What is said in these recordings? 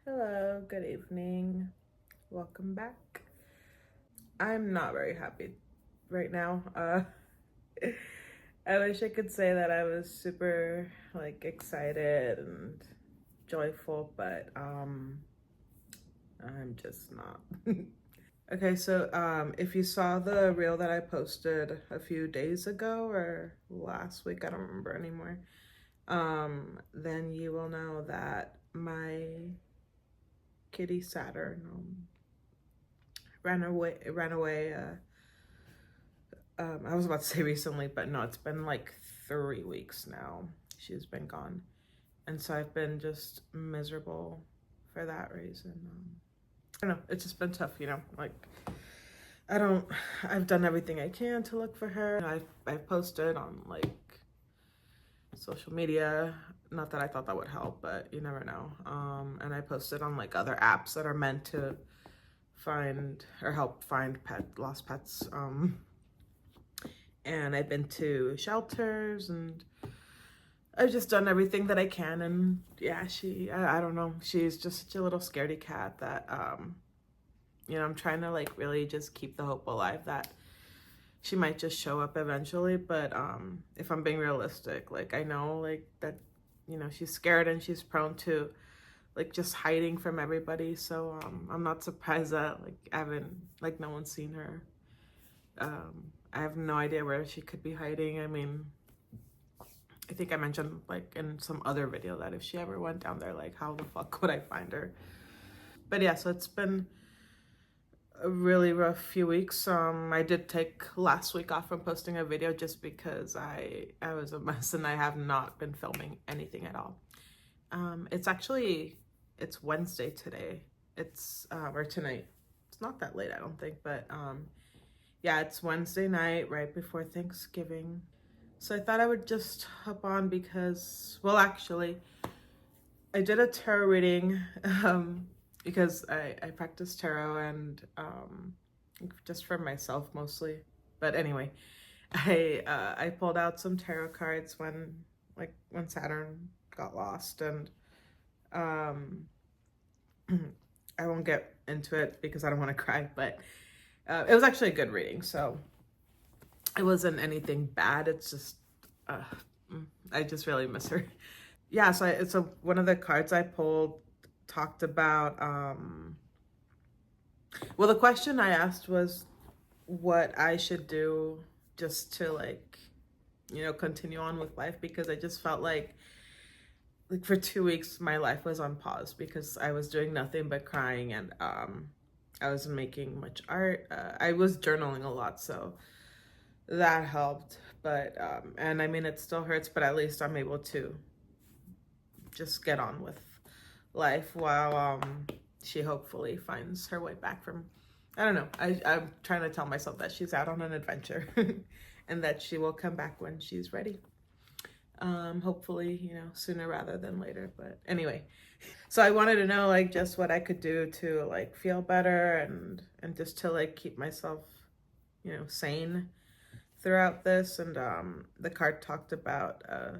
Hello, good evening. Welcome back. I'm not very happy right now. I wish I could say that I was super excited and joyful, but I'm just not. Okay, so if you saw the reel that I posted a few days ago or last week, I don't remember anymore. Then you will know that my kitty Saturn ran away. I was about to say recently, but no, it's been like 3 weeks now. She's been gone. And so I've been just miserable for that reason. I don't know, it's just been tough, like I don't, I've done everything I can to look for her. I've posted on like social media, not that I thought that would help, but you never know. And I posted on like other apps that are meant to find or help find lost pets. And I've been to shelters and I've just done everything that I can. And yeah, I don't know, she's just such a little scaredy cat that I'm trying to like really just keep the hope alive that she might just show up eventually. But if I'm being realistic, like I know like that she's scared and she's prone to like just hiding from everybody. So I'm not surprised that like no one's seen her. I have no idea where she could be hiding. I mean, I think I mentioned like in some other video that if she ever went down there, like how the fuck would I find her? But yeah, so it's been a really rough few weeks. I did take last week off from posting a video just because I was a mess and I have not been filming anything at all. It's Wednesday today. It's or tonight. It's not that late, I don't think, but yeah, it's Wednesday night right before Thanksgiving. So I thought I would just hop on because, well, actually, I did a tarot reading because I practice tarot and just for myself mostly. But anyway, I pulled out some tarot cards when Saturn got lost, and I won't get into it because I don't want to cry, but it was actually a good reading. So it wasn't anything bad. It's just I just really miss her. Yeah, so one of the cards I pulled talked about well, the question I asked was what I should do just to like continue on with life, because I just felt like for 2 weeks my life was on pause because I was doing nothing but crying, and I wasn't making much art. I was journaling a lot, so that helped. But and I mean, it still hurts, but at least I'm able to just get on with life while she hopefully finds her way back from, I don't know, I'm trying to tell myself that she's out on an adventure and that she will come back when she's ready. Hopefully, sooner rather than later. But anyway, so I wanted to know like just what I could do to like feel better and just to like keep myself, sane throughout this. And the card talked about I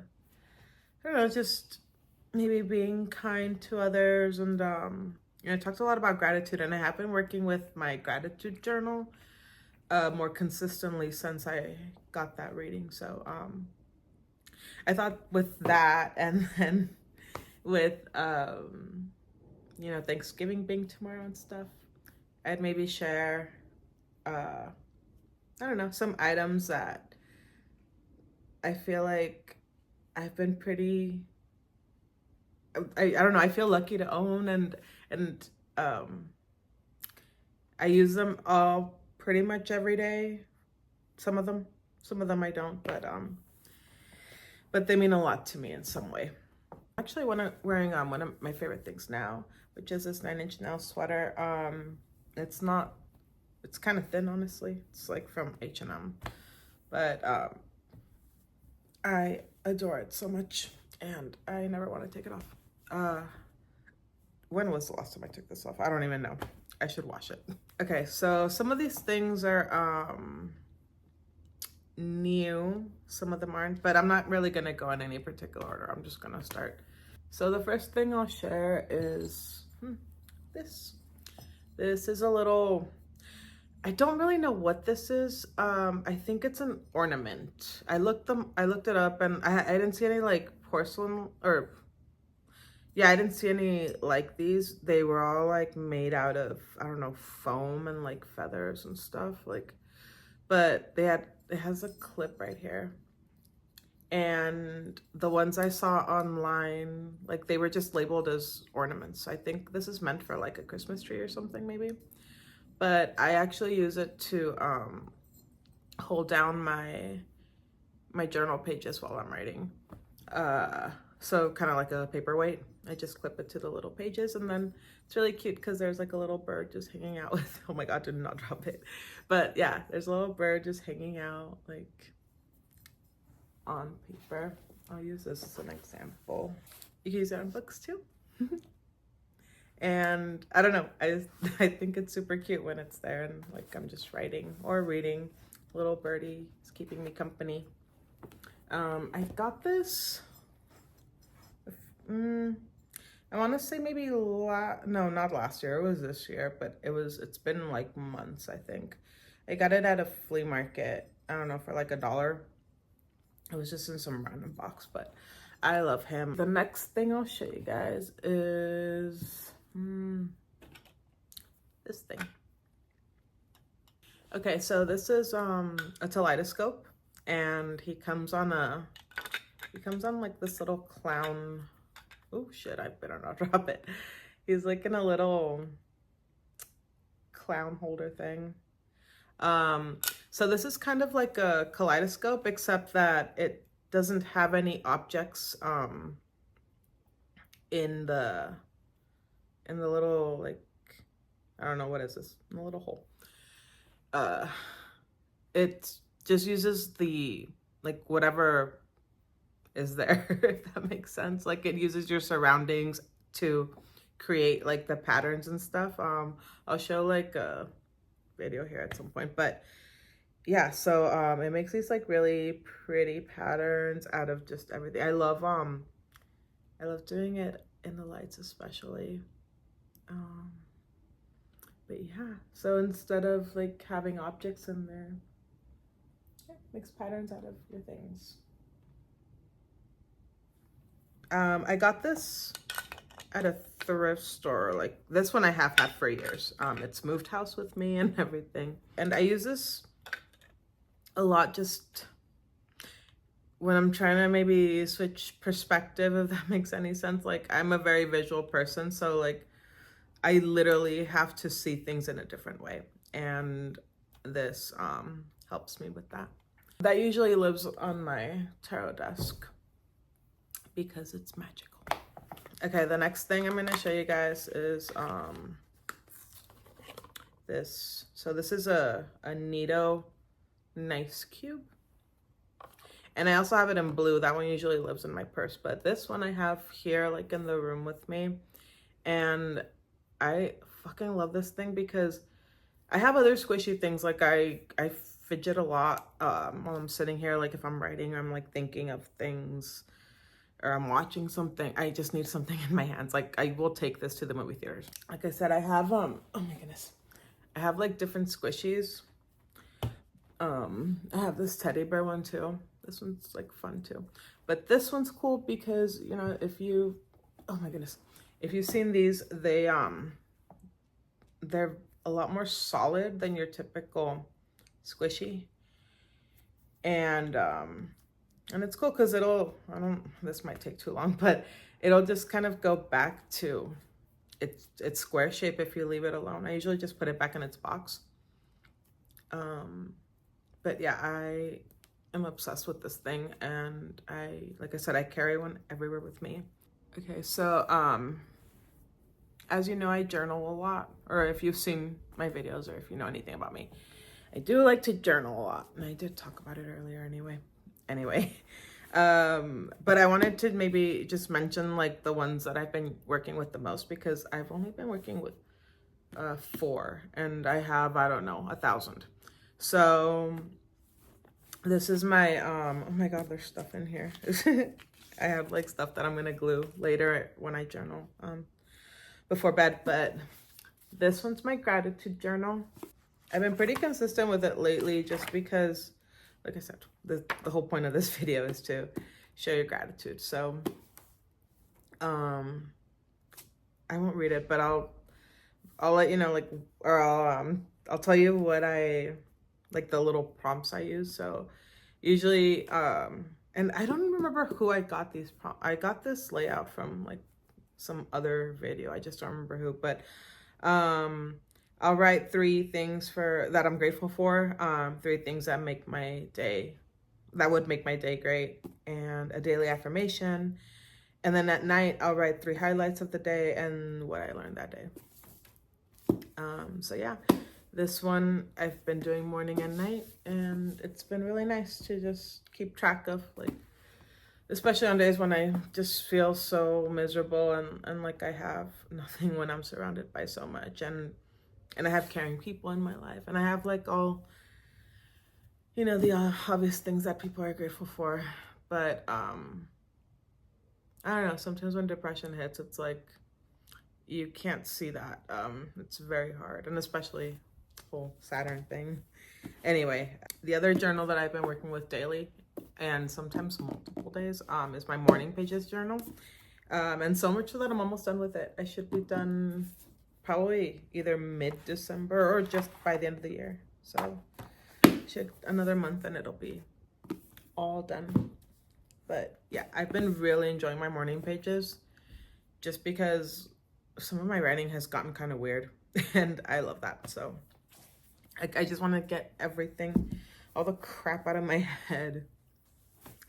don't know, just maybe being kind to others, and I talked a lot about gratitude, and I have been working with my gratitude journal more consistently since I got that reading. So I thought with that, and then with Thanksgiving being tomorrow and stuff, I'd maybe share I don't know, some items that I feel like I've been pretty I don't know, I feel lucky to own, and I use them all pretty much every day. Some of them I don't, but they mean a lot to me in some way. Actually, when I'm wearing one of my favorite things now, which is this 9-inch nail sweater. It's kind of thin, honestly. It's like from H&M, but I adore it so much, and I never want to take it off. When was the last time I took this off? I don't even know. I should wash it. Okay, so some of these things are new, some of them aren't, but I'm not really gonna go in any particular order. I'm just gonna start. So the first thing I'll share is this. This is a little, I don't really know what this is. I think it's an ornament. I looked it up, and I didn't see any like porcelain, or yeah, I didn't see any like these. They were all like made out of, I don't know, foam and like feathers and stuff, like, but it has a clip right here. And the ones I saw online, like they were just labeled as ornaments. I think this is meant for like a Christmas tree or something maybe. But I actually use it to hold down my journal pages while I'm writing. So kind of like a paperweight. I just clip it to the little pages, and then it's really cute because there's like a little bird just hanging out with, oh my God, did not drop it. But yeah, there's a little bird just hanging out like on paper. I'll use this as an example. You can use it on books too. And I don't know, I think it's super cute when it's there and like I'm just writing or reading. Little birdie is keeping me company. I got this, I want to say maybe no, not last year, it was this year, but it's been like months, I think. I got it at a flea market, I don't know, for like $1. It was just in some random box, but I love him. The next thing I'll show you guys is this thing. Okay, so this is a kaleidoscope, and he comes on like this little clown. Oh shit, I better not drop it. He's like in a little clown holder thing. So this is kind of like a kaleidoscope, except that it doesn't have any objects in the little, like, I don't know, what is this, in the little hole. It just uses the, like, whatever is there, if that makes sense. Like, it uses your surroundings to create like the patterns and stuff. I'll show like a video here at some point, but yeah, so it makes these like really pretty patterns out of just everything. I love doing it in the lights especially. But yeah, so instead of like having objects in there, yeah, makes patterns out of your things. I got this at a thrift store. Like, this one I have had for years. It's moved house with me and everything, and I use this a lot just when I'm trying to maybe switch perspective, if that makes any sense. Like, I'm a very visual person, so like I literally have to see things in a different way, and this helps me with that. That usually lives on my tarot desk because it's magical. Okay, the next thing I'm going to show you guys is this. So this is a Nito Nice Cube. And I also have it in blue. That one usually lives in my purse, but this one I have here, like in the room with me. And I fucking love this thing because I have other squishy things. Like I fidget a lot while I'm sitting here. Like if I'm writing, or I'm like thinking of things, or I'm watching something, I just need something in my hands. Like, I will take this to the movie theaters. Like I said, I have oh my goodness, I have like different squishies. I have this teddy bear one too. This one's like fun too, but this one's cool because, you know, if you, oh my goodness, if you've seen these, they're a lot more solid than your typical squishy. And it's cool because this might take too long, but it'll just kind of go back to its square shape if you leave it alone. I usually just put it back in its box. But yeah, I am obsessed with this thing, and like I said, I carry one everywhere with me. Okay, so as you know, I journal a lot, or if you've seen my videos, or if you know anything about me, I do like to journal a lot, and I did talk about it earlier anyway. But I wanted to maybe just mention like the ones that I've been working with the most, because I've only been working with 4, and I have, I don't know, 1,000. So this is my oh my god, there's stuff in here. I have like stuff that I'm gonna glue later when I journal. before bed. But this one's my gratitude journal. I've been pretty consistent with it lately just because, like I said, the whole point of this video is to show your gratitude. So I won't read it, but I'll let you know, like, or I'll tell you what I like, the little prompts I use. So usually and I don't remember who I got these I got this layout from, like, some other video. I just don't remember who, but I'll write 3 things that I'm grateful for, 3 things that make my day, that would make my day great, and a daily affirmation. And then at night, I'll write 3 highlights of the day and what I learned that day. So yeah, this one I've been doing morning and night, and it's been really nice to just keep track of, like, especially on days when I just feel so miserable and like I have nothing when I'm surrounded by so much, and I have caring people in my life, and I have, like, all, you know, the obvious things that people are grateful for. But I don't know, sometimes when depression hits, it's like you can't see that. It's very hard, and especially the whole Saturn thing. Anyway, the other journal that I've been working with daily, and sometimes multiple days, is my morning pages journal. And so much so that I'm almost done with it. I should be done probably either mid-December or just by the end of the year. So should another month and it'll be all done. But yeah, I've been really enjoying my morning pages just because some of my writing has gotten kind of weird and I love that. So I just want to get everything, all the crap out of my head.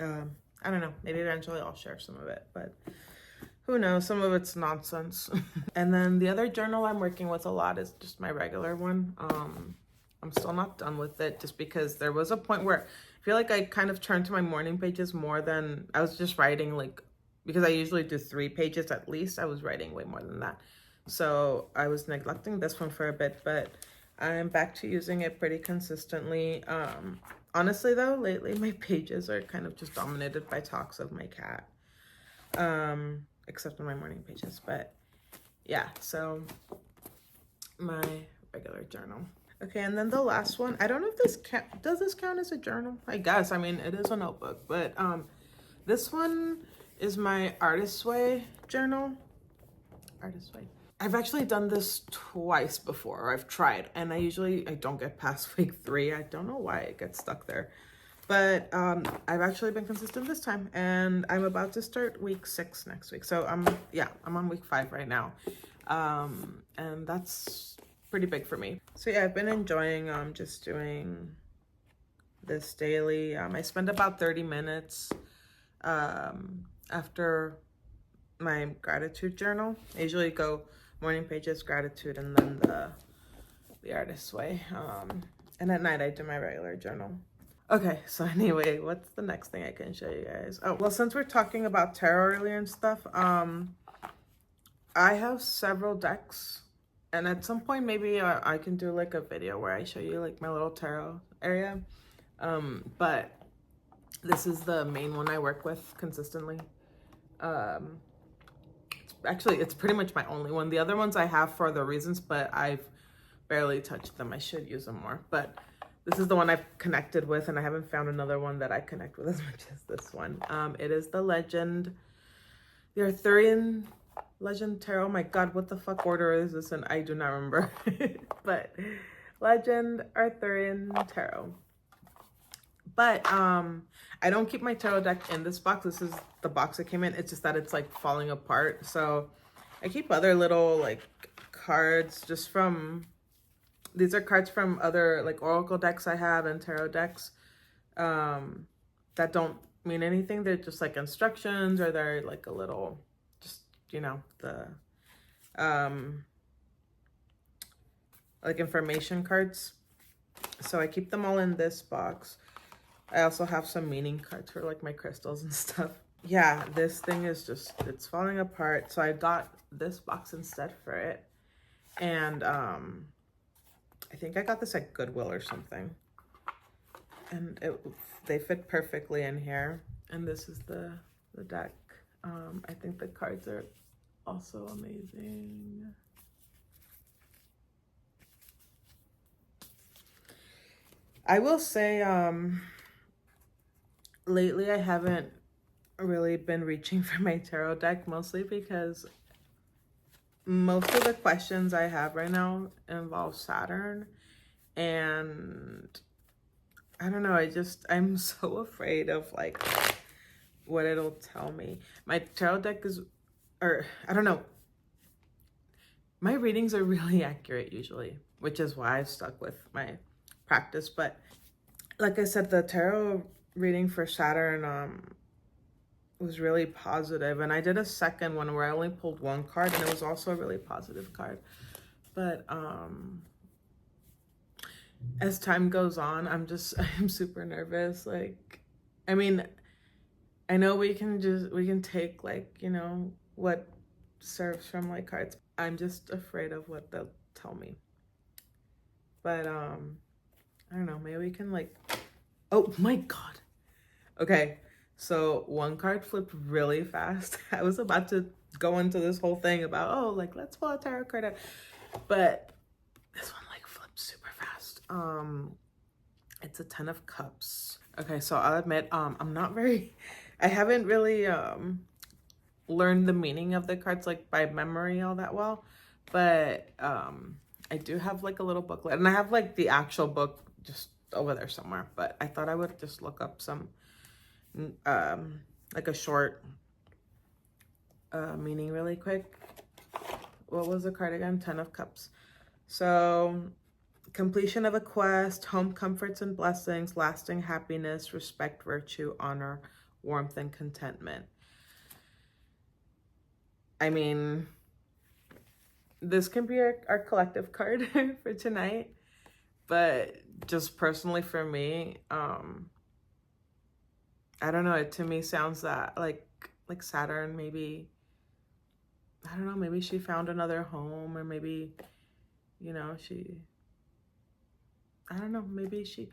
I don't know, maybe eventually I'll share some of it, but who knows, some of it's nonsense. And then the other journal I'm working with a lot is just my regular one. I'm still not done with it just because there was a point where I feel like I kind of turned to my morning pages more than I was just writing, like, because I usually do 3 pages at least. I was writing way more than that. So I was neglecting this one for a bit, but I'm back to using it pretty consistently. Honestly though, lately my pages are kind of just dominated by talks of my cat. Except in my morning pages, but yeah, so my regular journal. Okay, and then the last one, I don't know if this does this count as a journal? I guess, I mean, it is a notebook, but this one is my Artist's Way journal. Artist's Way. I've actually done this twice before, or I've tried, and I don't get past week 3. I don't know why it gets stuck there. But I've actually been consistent this time, and I'm about to start week 6 next week. So I'm on week 5 right now. And that's pretty big for me. So yeah, I've been enjoying just doing this daily. I spend about 30 minutes after my gratitude journal. I usually go morning pages, gratitude, and then the Artist's Way. And at night I do my regular journal. Okay, so anyway, what's the next thing I can show you guys? Oh, well, since we're talking about tarot earlier and stuff, I have several decks, and at some point maybe I can do like a video where I show you like my little tarot area. But this is the main one I work with consistently. It's pretty much my only one. The other ones I have for other reasons, but I've barely touched them. I should use them more, but this is the one I've connected with, and I haven't found another one that I connect with as much as this one. It is the Arthurian Legend Tarot. Oh my God, what the fuck order is this? And I do not remember. But Legend Arthurian Tarot. But I don't keep my tarot deck in this box. This is the box it came in. It's just that it's like falling apart. So I keep other little like cards just from... These are cards from other like oracle decks I have and tarot decks that don't mean anything. They're just like instructions, or they're like a little, just, you know, the like information cards. So I keep them all in this box. I also have some meaning cards for like my crystals and stuff. Yeah, this thing is just, it's falling apart. So I got this box instead for it. And I think I got this at Goodwill or something, and they fit perfectly in here. And this is the deck. I think the cards are Also amazing. I will say, lately I haven't really been reaching for my tarot deck, mostly because most of the questions I have right now involve Saturn, and I don't know, I'm so afraid of like what it'll tell me. My tarot deck is, or I don't know, my readings are really accurate usually, which is why I've stuck with my practice. But like I said, the tarot reading for Saturn was really positive, and I did a second one where I only pulled one card, and it was also a really positive card. But as time goes on, I'm super nervous. Like, I mean, I know we can take like, you know, what serves from like cards. I'm just afraid of what they'll tell me. But I don't know, maybe we can like, oh my God. Okay, so one card flipped really fast. I was about to go into this whole thing about, oh, like let's pull a tarot card out. But this one like flipped super fast. It's a 10 of Cups. Okay, so I'll admit, I haven't really learned the meaning of the cards like by memory all that well, but I do have like a little booklet, and I have like the actual book just over there somewhere, but I thought I would just look up some like a short meaning really quick. What was the card again? 10 of Cups. So completion of a quest, home comforts and blessings, lasting happiness, respect, virtue, honor, warmth, and contentment. I mean, this can be our collective card for tonight, but just personally for me, I don't know, it to me sounds that like Saturn, maybe, I don't know, maybe she found another home, or maybe, you know, I don't know, maybe she,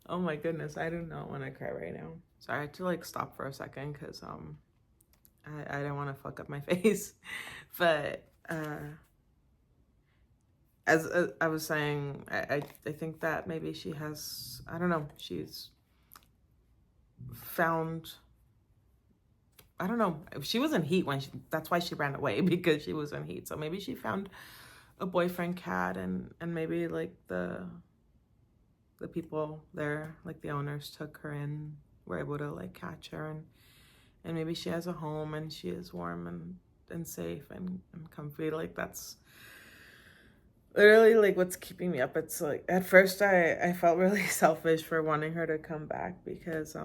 oh my goodness, I do not want to cry right now. Sorry, I had to like stop for a second because I don't want to fuck up my face. But as I was saying, I think that maybe she has, I don't know, she's found, I don't know, she was in heat that's why she ran away, because she was in heat. So maybe she found a boyfriend cat, and maybe like the people there, like the owners, took her in, were able to like catch her, and maybe she has a home and she is warm and safe and comfy. Like that's literally like what's keeping me up. It's like at first I felt really selfish for wanting her to come back, because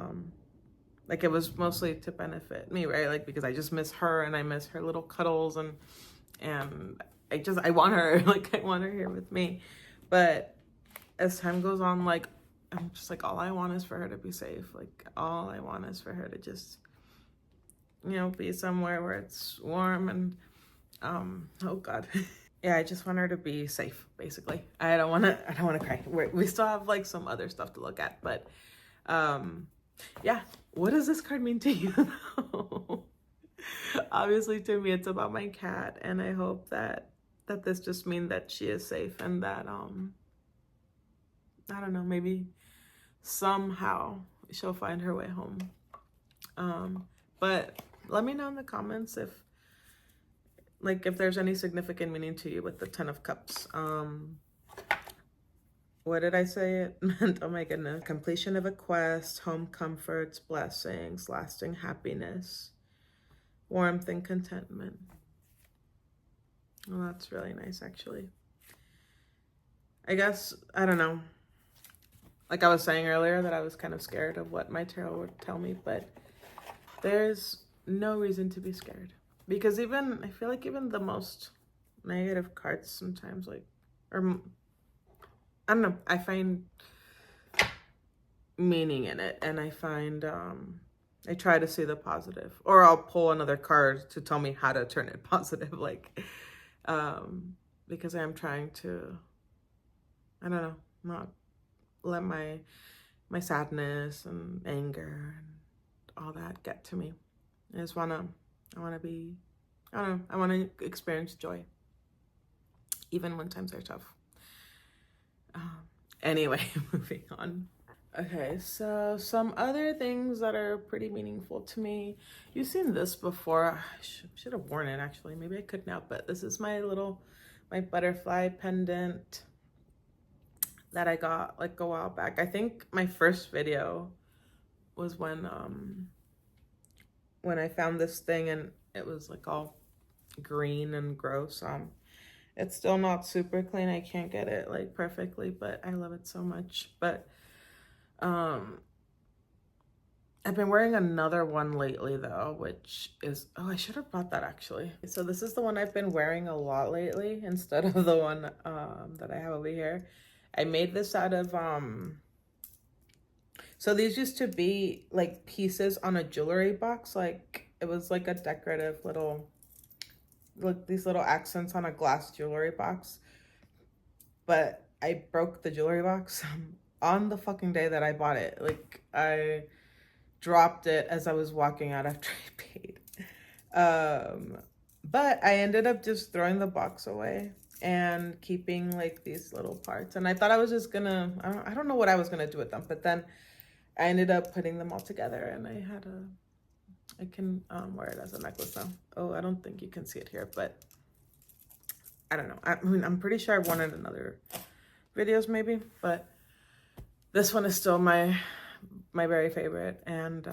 like it was mostly to benefit me, right? Like because I just miss her, and I miss her little cuddles, and I want her, like I want her here with me. But as time goes on, like I'm just like, all I want is for her to be safe. Like all I want is for her to just, you know, be somewhere where it's warm, and oh God. Yeah, I just want her to be safe, basically. I don't want to cry. We still have like some other stuff to look at, but yeah, what does this card mean to you? Obviously to me it's about my cat, and I hope that this just means that she is safe, and that I don't know, maybe somehow she'll find her way home. But let me know in the comments if there's any significant meaning to you with the 10 of Cups. What did I say it meant? Oh my goodness. Completion of a quest, home comforts, blessings, lasting happiness, warmth, and contentment. Well, that's really nice, actually. I guess, I don't know. Like I was saying earlier, that I was kind of scared of what my tarot would tell me, but there's no reason to be scared. Because I feel like even the most negative cards sometimes, like, or I don't know, I find meaning in it, and I find, I try to see the positive, or I'll pull another card to tell me how to turn it positive, like, because I'm trying to, I don't know, not let my sadness and anger and all that get to me. I I want to be, I don't know, I want to experience joy, even when times are tough. Anyway, moving on. Okay, so some other things that are pretty meaningful to me. You've seen this before. I should have worn it actually. Maybe I could now, but this is my butterfly pendant that I got like a while back. I think my first video was when I found this thing and it was like all green and gross. It's still not super clean. I can't get it like perfectly, but I love it so much. But I've been wearing another one lately though, which is, oh, I should have brought that actually. So this is the one I've been wearing a lot lately instead of the one that I have over here. I made this out of, so these used to be like pieces on a jewelry box. Like it was like a decorative little, like these little accents on a glass jewelry box. But I broke the jewelry box on the fucking day that I bought it. Like I dropped it as I was walking out after I paid. But I ended up just throwing the box away and keeping like these little parts. And I thought I was just gonna, I don't know what I was gonna do with them, but then I ended up putting them all together and I can wear it as a necklace now. Oh, I don't think you can see it here, but I don't know. I mean, I'm pretty sure I've worn it in other videos maybe, but this one is still my very favorite. And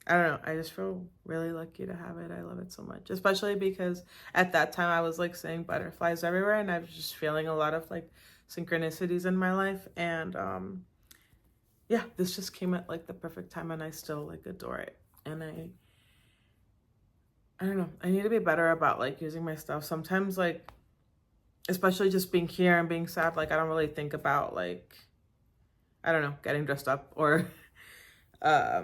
I don't know, I just feel really lucky to have it. I love it so much, especially because at that time I was like seeing butterflies everywhere and I was just feeling a lot of like synchronicities in my life. And yeah, this just came at like the perfect time and I still like adore it. And I don't know, I need to be better about like using my stuff. Sometimes like, especially just being here and being sad, like I don't really think about like, I don't know, getting dressed up or I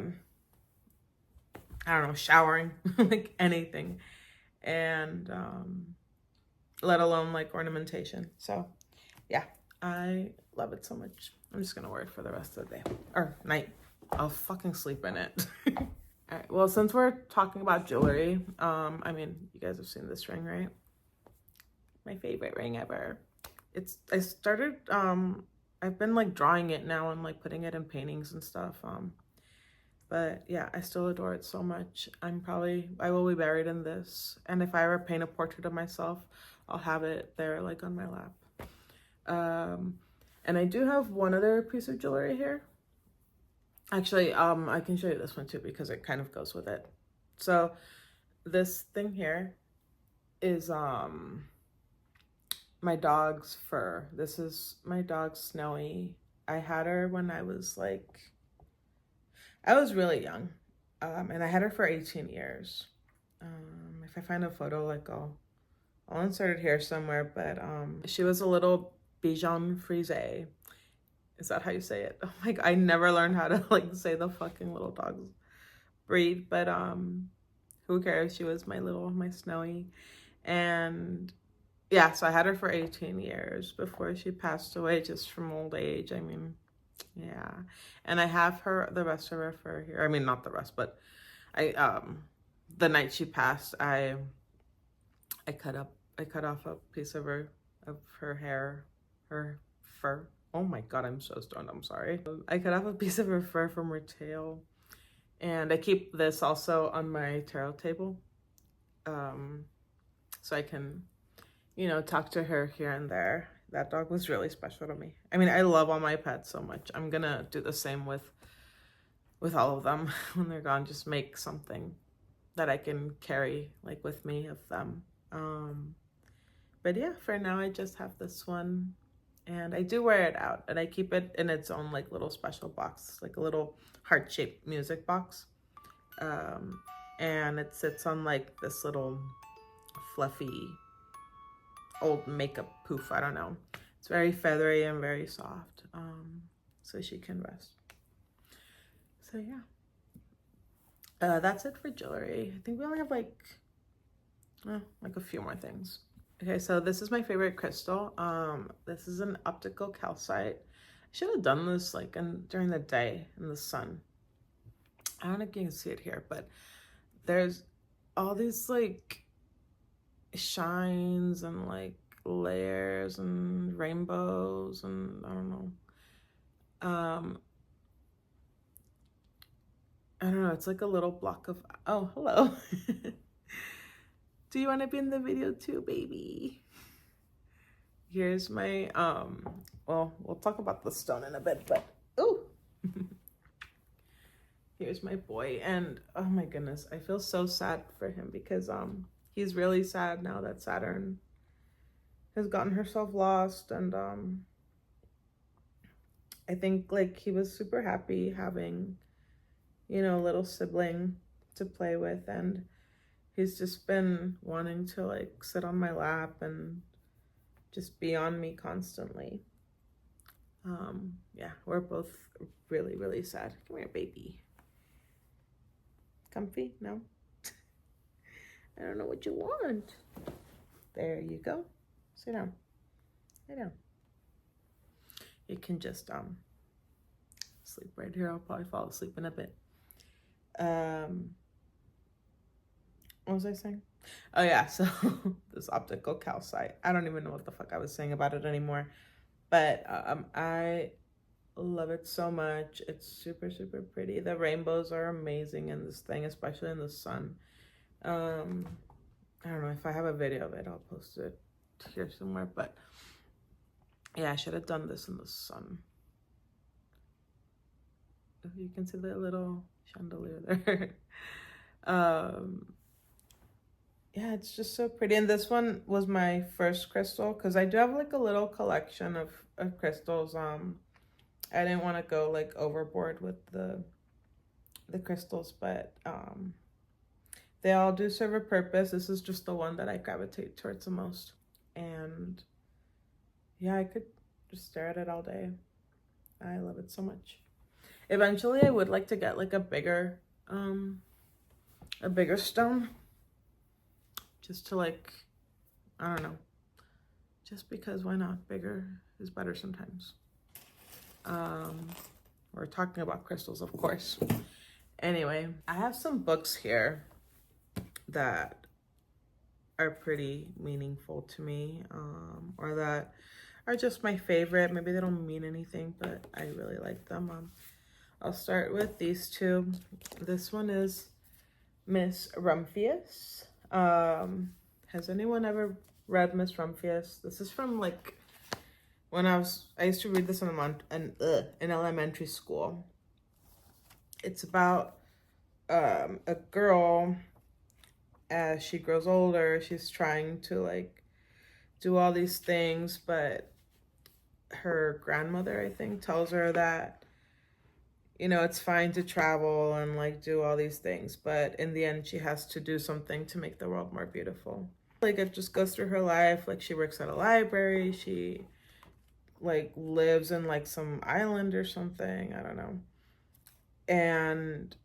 don't know, showering, like anything. And let alone like ornamentation. So yeah, I love it so much. I'm just gonna wear it for the rest of the day or night. I'll fucking sleep in it. All right, well, since we're talking about jewelry, I mean, you guys have seen this ring, right? My favorite ring ever. I started, I've been like drawing it now and like putting it in paintings and stuff. But yeah, I still adore it so much. I will be buried in this. And if I ever paint a portrait of myself, I'll have it there like on my lap. And I do have one other piece of jewelry here. Actually, I can show you this one too because it kind of goes with it. So this thing here is my dog's fur. This is my dog Snowy. I had her when I was really young. And I had her for 18 years. If I find a photo, like I'll insert it here somewhere, but she was a little Bichon Frise. Is that how you say it? Oh my God, I never learned how to like say the fucking little dog's breed, but who cares? She was my Snowy. And yeah, so I had her for 18 years before she passed away just from old age. I mean, yeah. And I have the rest of her fur here. I mean, not the rest, but the night she passed, I cut off a piece of her hair, her fur. Oh my God, I'm so stoned, I'm sorry. I cut off a piece of her fur from her tail. And I keep this also on my tarot table. So I can, you know, talk to her here and there. That dog was really special to me. I mean, I love all my pets so much. I'm gonna do the same with all of them when they're gone. Just make something that I can carry like with me of them. But yeah, for now I just have this one. And I do wear it out and I keep it in its own like little special box, like a little heart-shaped music box. And it sits on like this little fluffy old makeup poof. I don't know. It's very feathery and very soft. So she can rest. So yeah. That's it for jewelry. I think we only have like a few more things. Okay, so this is my favorite crystal. This is an optical calcite. I should have done this like during the day in the sun. I don't know if you can see it here, but there's all these like shines and like layers and rainbows and I don't know. I don't know, it's like a little block of, oh, hello. Do you want to be in the video too, baby? Here's my, well, we'll talk about the stone in a bit, but, ooh. Here's my boy, and oh my goodness, I feel so sad for him because, he's really sad now that Saturn has gotten herself lost, and, I think, like, he was super happy having, you know, a little sibling to play with, and he's just been wanting to, like, sit on my lap and just be on me constantly. Yeah, we're both really, really sad. Come here, baby. Comfy? No? I don't know what you want. There you go. Sit down. Sit down. You can just sleep right here. I'll probably fall asleep in a bit. What was I saying? Oh yeah, so this optical calcite. I don't even know what the fuck I was saying about it anymore. But I love it so much. It's super, super pretty. The rainbows are amazing in this thing, especially in the sun. I don't know if I have a video of it, I'll post it here somewhere, but yeah, I should have done this in the sun. If you can see the little chandelier there. Yeah, it's just so pretty. And this one was my first crystal because I do have like a little collection of crystals. I didn't want to go like overboard with the crystals, but they all do serve a purpose. This is just the one that I gravitate towards the most. And yeah, I could just stare at it all day. I love it so much. Eventually I would like to get like a bigger stone. Just to like, I don't know. Just because why not? Bigger is better sometimes. We're talking about crystals, of course. Anyway, I have some books here that are pretty meaningful to me, or that are just my favorite. Maybe they don't mean anything, but I really like them. I'll start with these two. This one is Miss Rumphius. Has anyone ever read Miss Rumphius? This is from like when I used to read this in elementary school. It's about a girl. As she grows older, she's trying to like do all these things, but her grandmother, I think, tells her that, you know, it's fine to travel and like do all these things, but in the end she has to do something to make the world more beautiful. Like it just goes through her life. Like she works at a library, she like lives in like some island or something, I don't know. And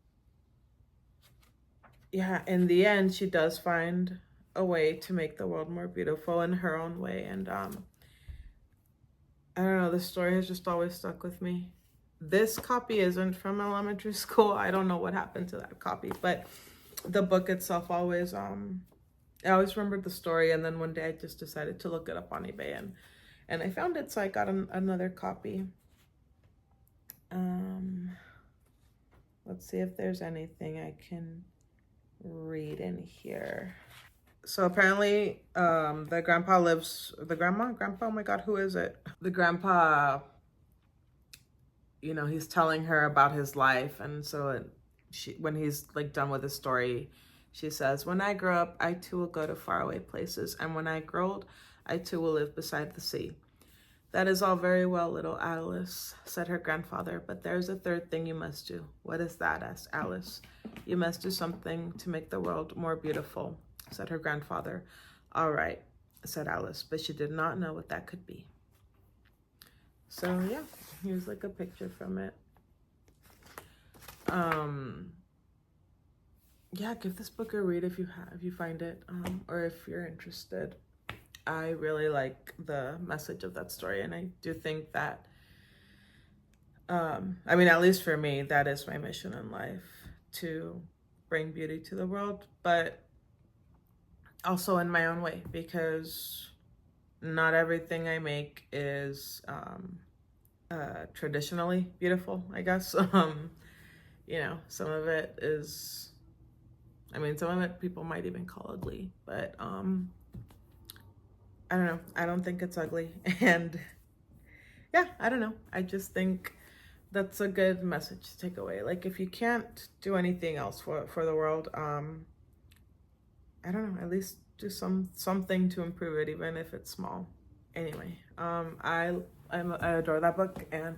yeah, in the end she does find a way to make the world more beautiful in her own way. And I don't know, this story has just always stuck with me. This copy isn't from elementary school. I don't know what happened to that copy, but the book itself always, I always remembered the story. And then one day I just decided to look it up on eBay and I found it. So I got another copy. Let's see if there's anything I can read in here. So apparently, the grandpa, oh my God, who is it? The grandpa, you know, he's telling her about his life. And so when he's like done with the story, she says, "When I grow up, I too will go to faraway places. And when I grow old, I too will live beside the sea." "That is all very well, little Alice," said her grandfather, "but there's a third thing you must do." "What is that?" asked Alice. "You must do something to make the world more beautiful," said her grandfather. "All right," said Alice, but she did not know what that could be. So yeah, here's like a picture from it. Yeah, give this book a read if you find it, or if you're interested. I really like the message of that story, and I do think that, I mean, at least for me, that is my mission in life, to bring beauty to the world, but also in my own way, because not everything I make is traditionally beautiful, I guess. You know, some of it is, I mean, some of it people might even call ugly, but I don't know. I don't think it's ugly. And yeah, I don't know. I just think that's a good message to take away. Like, if you can't do anything else for the world, I don't know, at least do something to improve it, even if it's small. Anyway, I adore that book, and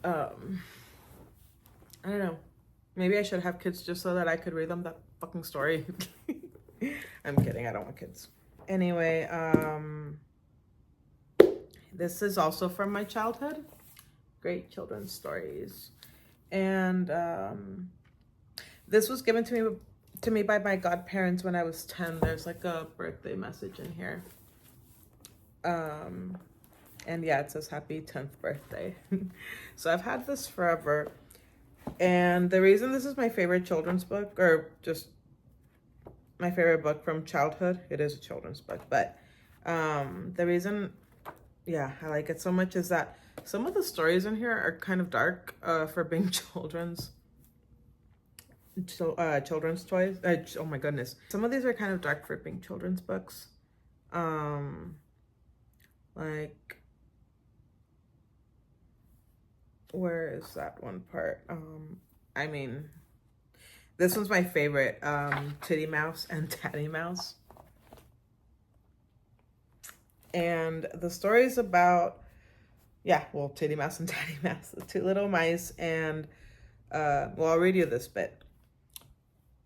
I don't know. Maybe I should have kids just so that I could read them that fucking story. I'm kidding. I don't want kids. Anyway, this is also from my childhood. Great children's stories. And this was given to me by my godparents when I was 10. There's like a birthday message in here. And yeah, it says happy 10th birthday. So I've had this forever. And the reason this is my favorite children's book, or just my favorite book from childhood, it is a children's book, but the reason, yeah, I like it so much is that some of the stories in here are kind of dark for being children's toys. Oh my goodness. Some of these are kind of dark for being children's books. Like, where is that one part? I mean, this one's my favorite, Titty Mouse and Tatty Mouse. And the story's about, yeah, well, Titty Mouse and Tatty Mouse, the two little mice, and, well, I'll read you this bit.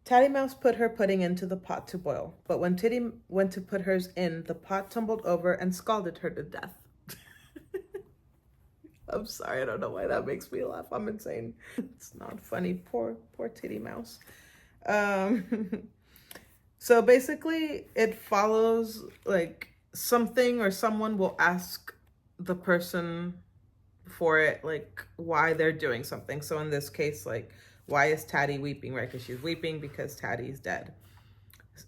Tatty Mouse put her pudding into the pot to boil, but when Titty went to put hers in, the pot tumbled over and scalded her to death. I'm sorry, I don't know why that makes me laugh. I'm insane. It's not funny. Poor Titty Mouse. So basically it follows like something or someone will ask the person for it, like why they're doing something. So in this case, like, why is Tatty weeping, right? Because she's weeping because Tatty's dead.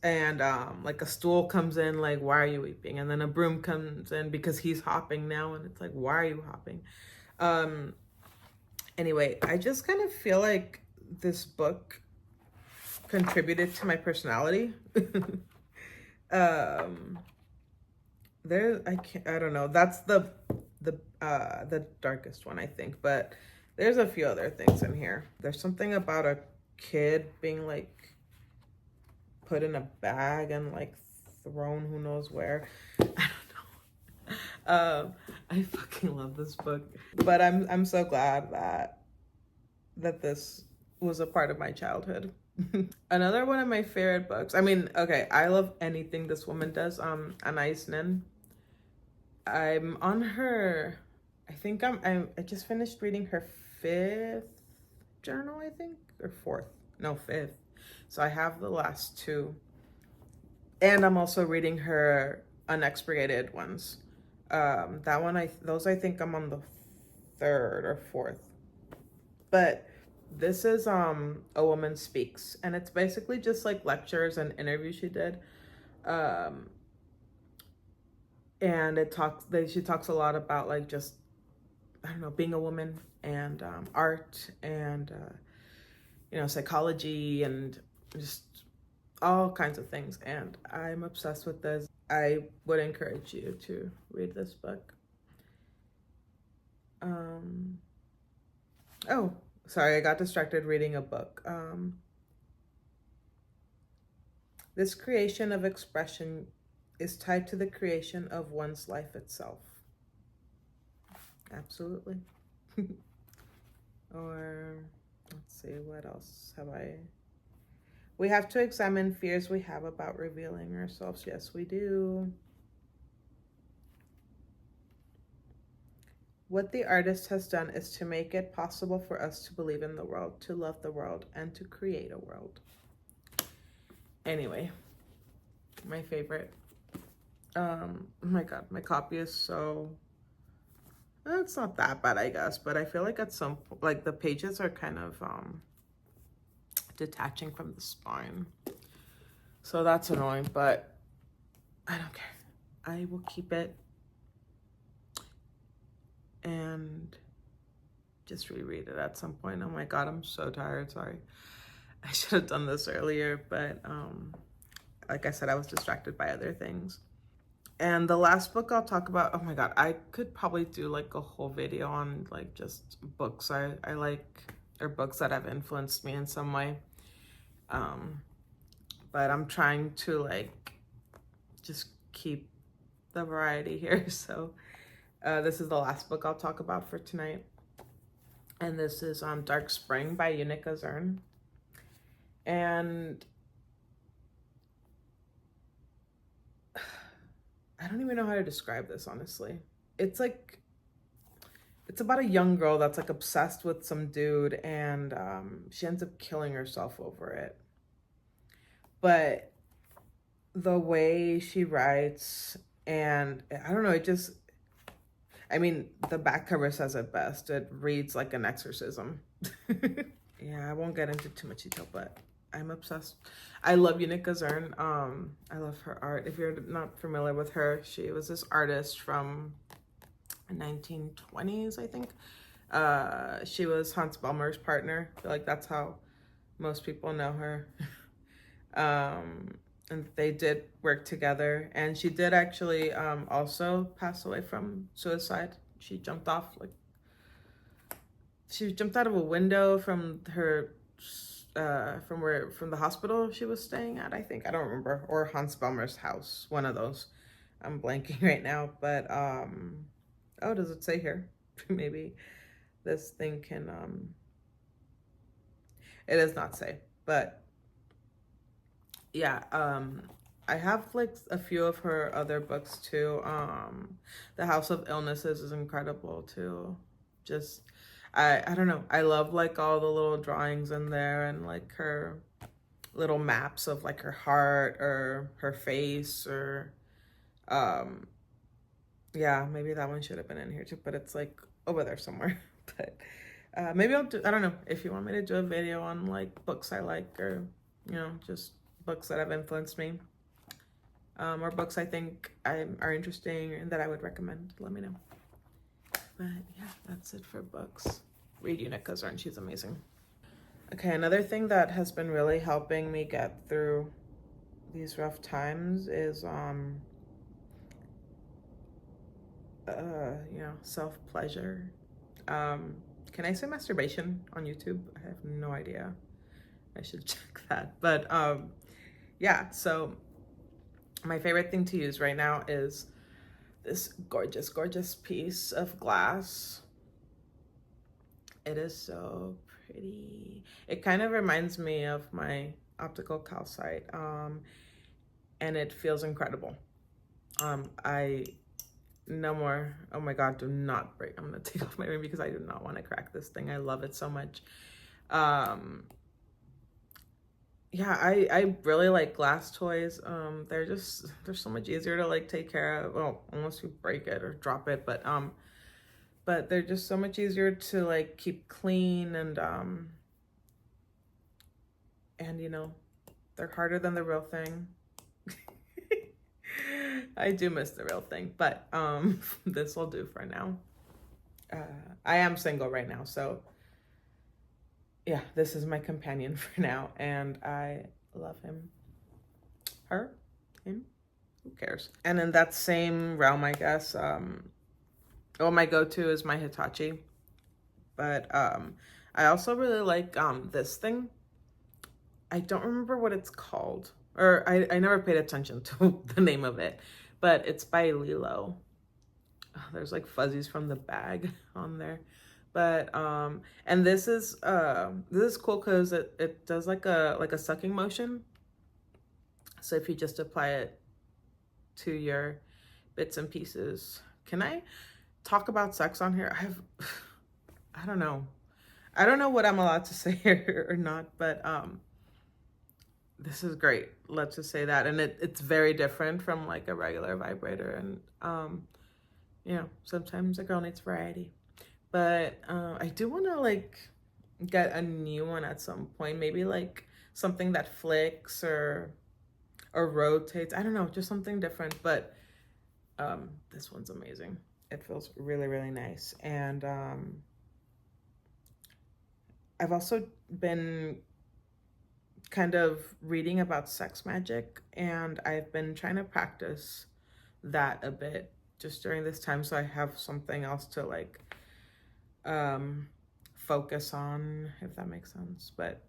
And like a stool comes in, like, why are you weeping? And then a broom comes in because he's hopping now, and it's like, why are you hopping? Anyway, I just kind of feel like this book contributed to my personality. I don't know, that's the darkest one, I think, but there's a few other things in here. There's something about a kid being like put in a bag and like thrown who knows where. I don't know. I fucking love this book, but I'm so glad that this was a part of my childhood. Another one of my favorite books. I mean, okay, I love anything this woman does. Anais Nin. I'm on her. I think I just finished reading her 5th journal, I think, or 4th. No, 5th. So I have the last 2, and I'm also reading her unexpurgated ones. That one, those I think I'm on the 3rd or 4th. But this is A Woman Speaks, and it's basically just like lectures and interviews she did. And she talks a lot about like just, I don't know, being a woman and art and you know, psychology and just all kinds of things. And I'm obsessed with this. I would encourage you to read this book. Oh, sorry, I got distracted reading a book. This creation of expression is tied to the creation of one's life itself. Absolutely. Or let's see, what else have I? We have to examine fears we have about revealing ourselves. Yes, we do. What the artist has done is to make it possible for us to believe in the world, to love the world, and to create a world. Anyway, my favorite. Oh my God, my copy is so, it's not that bad, I guess, but I feel like at some, like the pages are kind of detaching from the spine. So that's annoying, but I don't care. I will keep it and just reread it at some point. Oh my God, I'm so tired. Sorry. I should have done this earlier, but like I said, I was distracted by other things. And the last book I'll talk about, oh my God, I could probably do like a whole video on like just books I like, or books that have influenced me in some way. But I'm trying to like just keep the variety here. So this is the last book I'll talk about for tonight. And this is Dark Spring by Unica Zern. And I don't even know how to describe this, honestly. It's like, it's about a young girl that's like obsessed with some dude, and she ends up killing herself over it. But the way she writes, and I don't know, it just, I mean, the back cover says it best. It reads like an exorcism. Yeah, I won't get into too much detail, but I'm obsessed. I love Unica Zern. I love her art. If you're not familiar with her, she was this artist from the 1920s, I think. She was Hans Ballmer's partner. I feel like that's how most people know her. And they did work together. And she did actually also pass away from suicide. She jumped out of a window from her from the hospital she was staying at, I think. I don't remember. Or Hans Ballmer's house, one of those. I'm blanking right now, but oh, does it say here? Maybe this thing can it does not say, but yeah, I have like a few of her other books too. The House of Illnesses is incredible too. Just I don't know. I love like all the little drawings in there, and like her little maps of like her heart or her face, or yeah, maybe that one should have been in here too, but it's like over there somewhere. But maybe I'll do, I don't know, if you want me to do a video on like books I like, or you know, just books that have influenced me, or books I think are interesting and that I would recommend, let me know. But yeah, that's it for books. Read Unica Zern, she's amazing. Okay, another thing that has been really helping me get through these rough times is you know, self-pleasure. Can I say masturbation on YouTube? I have no idea. I should check that. But yeah, so my favorite thing to use right now is this gorgeous, gorgeous piece of glass. It is so pretty. It kind of reminds me of my optical calcite, and it feels incredible. No more. Oh my God, do not break. I'm gonna take off my ring because I do not want to crack this thing. I love it so much. Yeah, I really like glass toys. They're so much easier to like take care of. Well, unless you break it or drop it, but they're just so much easier to like keep clean, and you know, they're harder than the real thing. I do miss the real thing, but this will do for now. I am single right now, so yeah, this is my companion for now, and I love him. Her? Him? Who cares? And in that same realm, I guess, well, my go-to is my Hitachi, but I also really like this thing. I don't remember what it's called, or I never paid attention to the name of it, but it's by Lilo. Oh, there's like fuzzies from the bag on there. But and this is cool because it does like a sucking motion. So if you just apply it to your bits and pieces. Can I talk about sex on here? I don't know. I don't know what I'm allowed to say here or not, but this is great. Let's just say that. And it's very different from like a regular vibrator, and you know, sometimes a girl needs variety. But I do want to like get a new one at some point. Maybe like something that flicks or rotates. I don't know, just something different. But this one's amazing. It feels really, really nice. And I've also been kind of reading about sex magic, and I've been trying to practice that a bit just during this time, so I have something else to like focus on, if that makes sense. But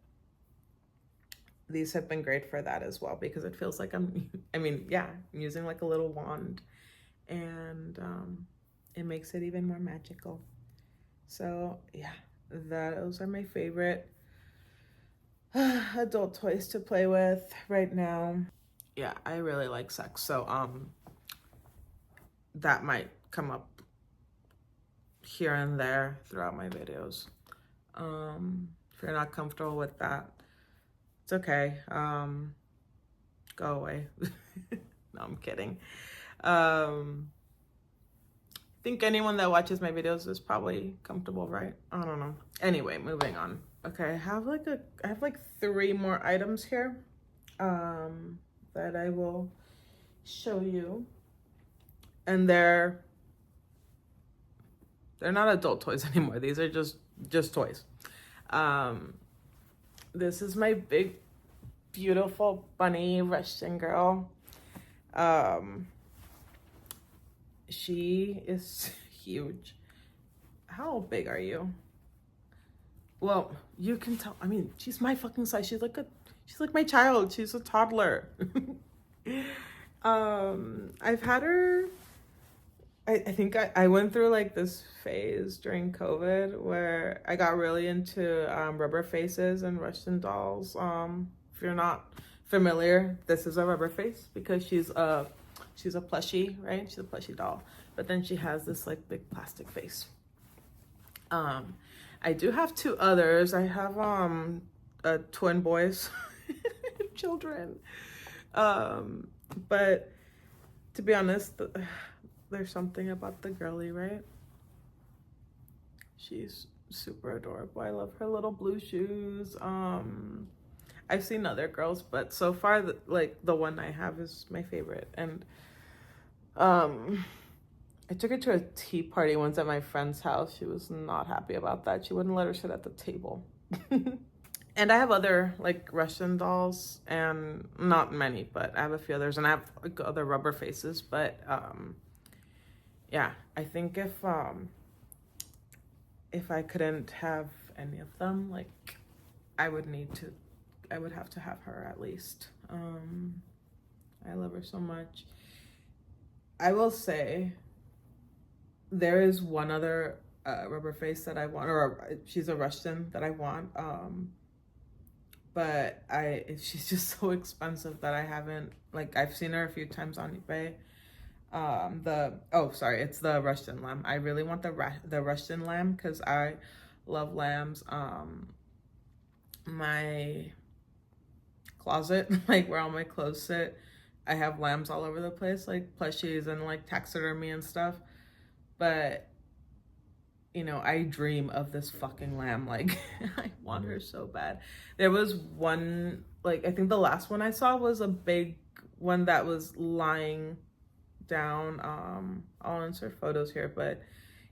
these have been great for that as well, because it feels like I'm using like a little wand, and it makes it even more magical. So yeah, those are my favorite adult toys to play with right now. Yeah, I really like sex, so that might come up here and there throughout my videos. If you're not comfortable with that, it's okay. Go away. No, I'm kidding. I think anyone that watches my videos is probably comfortable, right? I don't know. Anyway, moving on. Okay, I have like 3 more items here that I will show you. And they're not adult toys anymore. These are just toys. This is my big, beautiful bunny Russian girl. She is huge. How big are you? Well, you can tell. I mean, she's my fucking size. She's like my child. She's a toddler. I've had her. I think I went through like this phase during COVID where I got really into rubber faces and Russian dolls. If you're not familiar, this is a rubber face because she's a plushie, right? She's a plushie doll, but then she has this like big plastic face. I do have 2 others. I have twin boys, children. But to be honest, there's something about the girly, right? She's super adorable. I love her little blue shoes. I've seen other girls, but so far, the one I have is my favorite. And I took her to a tea party once at my friend's house. She was not happy about that. She wouldn't let her sit at the table. And I have other like Russian dolls, and not many, but I have a few others, and I have like other rubber faces. But yeah, I think if I couldn't have any of them, like I would have to have her at least. I love her so much. I will say there is one other rubber face that I want, or she's a Russian that I want. But she's just so expensive that I haven't, like, I've seen her a few times on eBay. It's the Russian lamb. I really want the Russian lamb because I love lambs. My closet, like where all my clothes sit, I have lambs all over the place, like plushies and like taxidermy and stuff. But I dream of this fucking lamb. Like, I want her so bad. There was one, like, I think the last one I saw was a big one that was lying down. I'll insert photos here, but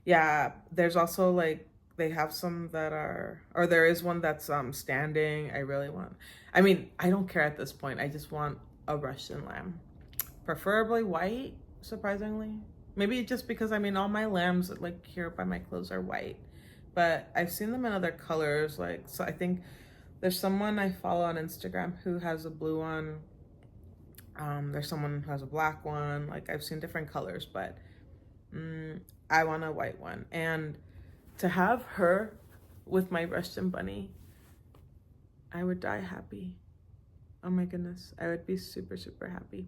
yeah, there's also like, they have some that are, or there is one that's standing. I don't care at this point. I just want a Russian lamb, preferably white, surprisingly. Maybe just because, all my lambs, like, here by my clothes are white. But I've seen them in other colors. Like, so I think there's someone I follow on Instagram who has a blue one. There's someone who has a black one. Like, I've seen different colors. But I want a white one. And to have her with my Russian bunny, I would die happy. Oh my goodness. I would be super, super happy.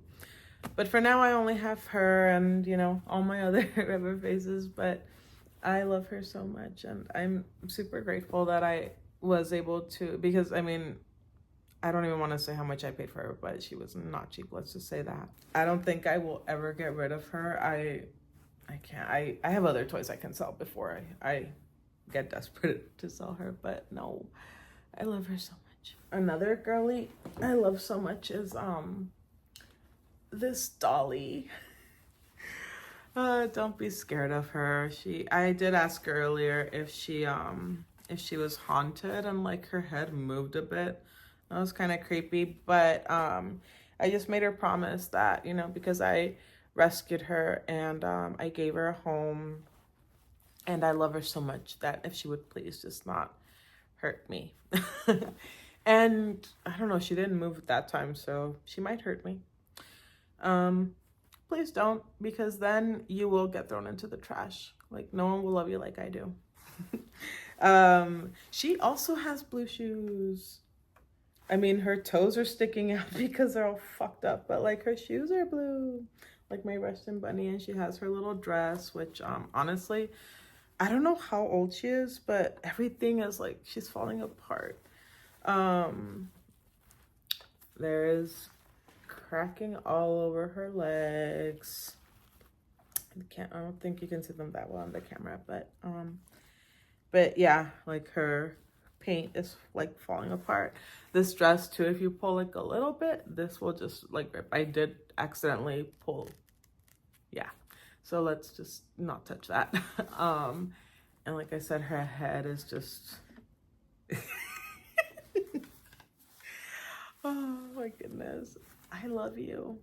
But for now, I only have her and, all my other rubber faces, but I love her so much. And I'm super grateful that I was able to, because, I don't even want to say how much I paid for her, but she was not cheap. Let's just say that. I don't think I will ever get rid of her. I can't. I have other toys I can sell before I get desperate to sell her, but no, I love her so much. Another girly I love so much is this Dolly. Don't be scared of her. I did ask her earlier if she was haunted and like her head moved a bit. That was kind of creepy, but I just made her promise that, you know, because I rescued her and I gave her a home and I love her so much that if she would please just not hurt me. And I don't know, she didn't move at that time, so she might hurt me. Please don't, because then you will get thrown into the trash. Like, no one will love you like I do. She also has blue shoes. I mean, her toes are sticking out because they're all fucked up, but like her shoes are blue, like my Russian bunny, and she has her little dress, which honestly, I don't know how old she is, but everything is like she's falling apart. There is cracking all over her legs. I don't think you can see them that well on the camera, but yeah, like her paint is like falling apart. This dress too, if you pull like a little bit, this will just like rip. I did accidentally pull. Yeah, so let's just not touch that. And like I said, her head is just oh my goodness, I love you.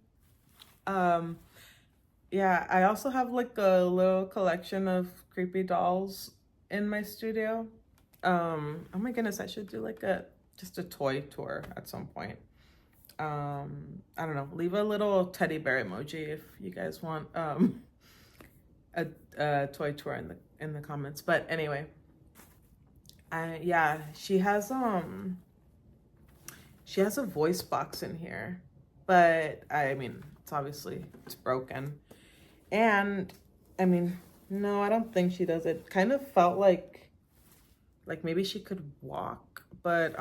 Yeah, I also have like a little collection of creepy dolls in my studio. Oh my goodness, I should do like just a toy tour at some point. I don't know, leave a little teddy bear emoji if you guys want a toy tour in the comments. But anyway, yeah, she has a voice box in here, but I mean, it's broken. And I mean, no, I don't think she does. It kind of felt like maybe she could walk, but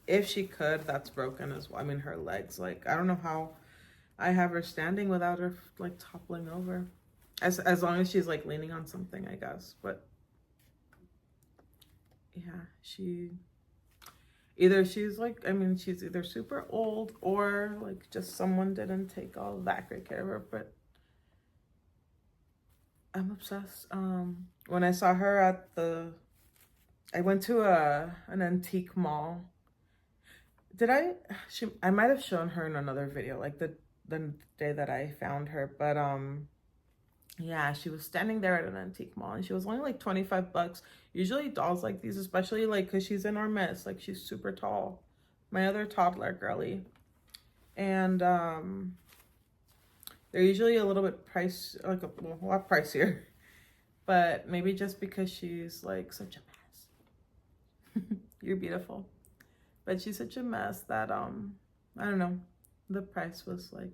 if she could, that's broken as well. I mean, her legs, like, I don't know how I have her standing without her like toppling over. As long as she's like leaning on something, I guess. But yeah, she's either super old or like just someone didn't take all that great care of her, but I'm obsessed. When I saw her I went to an antique mall. I might have shown her in another video, like the day that I found her, but yeah, she was standing there at an antique mall and she was only like $25. Usually dolls like these, especially like because she's in our midst, like she's super tall. My other toddler girly. And they're usually a little bit a lot pricier. But maybe just because she's like such a mess. You're beautiful. But she's such a mess that I don't know, the price was like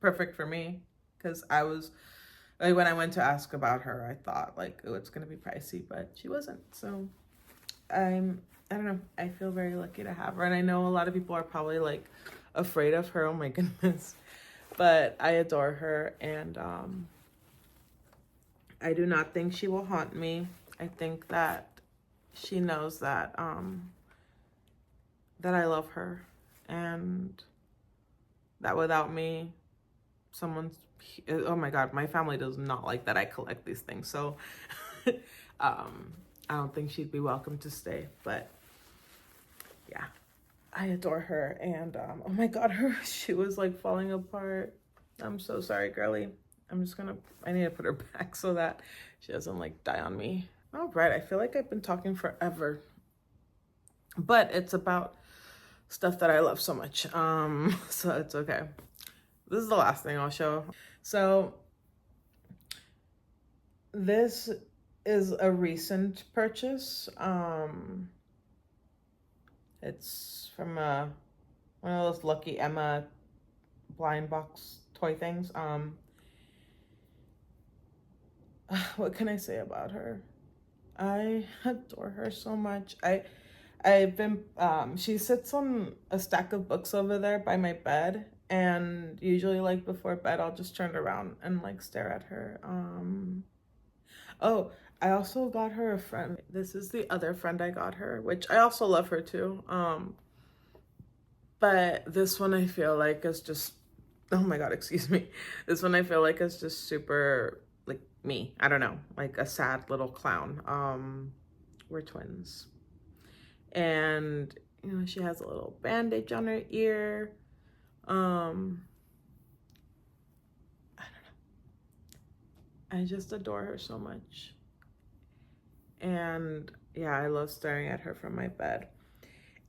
perfect for me. Because I was, like, when I went to ask about her, I thought like, oh, it's gonna be pricey, but she wasn't. So I don't know, I feel very lucky to have her. And I know a lot of people are probably like afraid of her, oh my goodness, but I adore her. And I do not think she will haunt me. I think that she knows that that I love her, and that without me, oh my god, my family does not like that I collect these things, so I don't think she'd be welcome to stay. But yeah, I adore her. And oh my god, her shoe was like falling apart. I'm so sorry, girly. I need to put her back so that she doesn't like die on me. All right, I feel like I've been talking forever, but it's about stuff that I love so much, so it's okay. This is the last thing I'll show. So this is a recent purchase. It's from one of those Lucky Emma blind box toy things. What can I say about her? I adore her so much. She sits on a stack of books over there by my bed, and usually like before bed I'll just turn around and like stare at her. Oh, I also got her a friend. This is the other friend I got her, which I also love her too. But this one I feel like is just, oh my God, excuse me. This one I feel like is just super like me. I don't know, like a sad little clown. We're twins. And, you know, she has a little bandage on her ear. Um, I just adore her so much. And yeah, I love staring at her from my bed.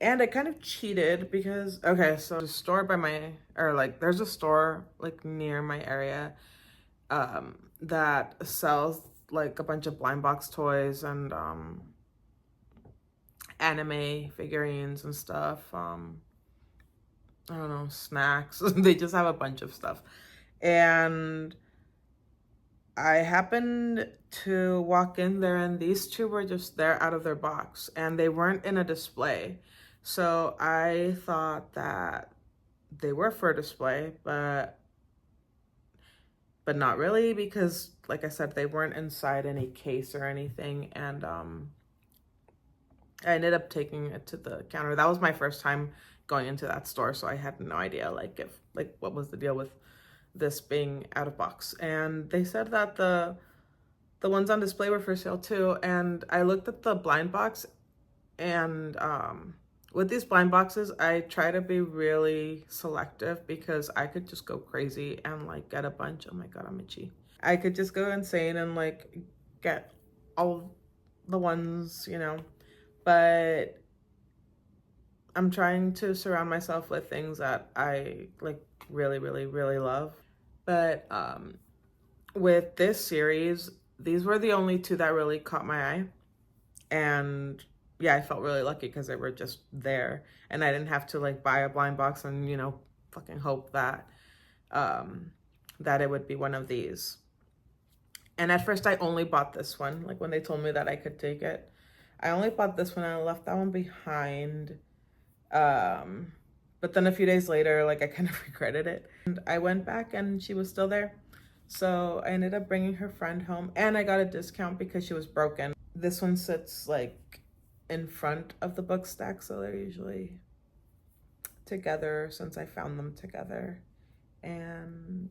And I kind of cheated because, okay, so there's a store by my, or like there's a store like near my area that sells like a bunch of blind box toys and anime figurines and stuff. I don't know, snacks. They just have a bunch of stuff. And I happened to walk in there and these two were just there out of their box and they weren't in a display. So I thought that they were for display, but not really because like I said, they weren't inside any case or anything. And I ended up taking it to the counter. That was my first time going into that store, so I had no idea like if like what was the deal with this being out of box. And they said that the ones on display were for sale too. And I looked at the blind box and with these blind boxes, I try to be really selective because I could just go crazy and like get a bunch. Oh my God, I'm itchy. I could just go insane and like get all the ones, you know, but I'm trying to surround myself with things that I like really, really, really love. But with this series, these were the only two that really caught my eye. And yeah, I felt really lucky because they were just there and I didn't have to like buy a blind box and, you know, fucking hope that that it would be one of these. And at first I only bought this one. Like when they told me that I could take it, I only bought this one and I left that one behind. But then a few days later, like I kind of regretted it. And I went back and she was still there. So I ended up bringing her friend home and I got a discount because she was broken. This one sits like in front of the book stack, so they're usually together since I found them together. And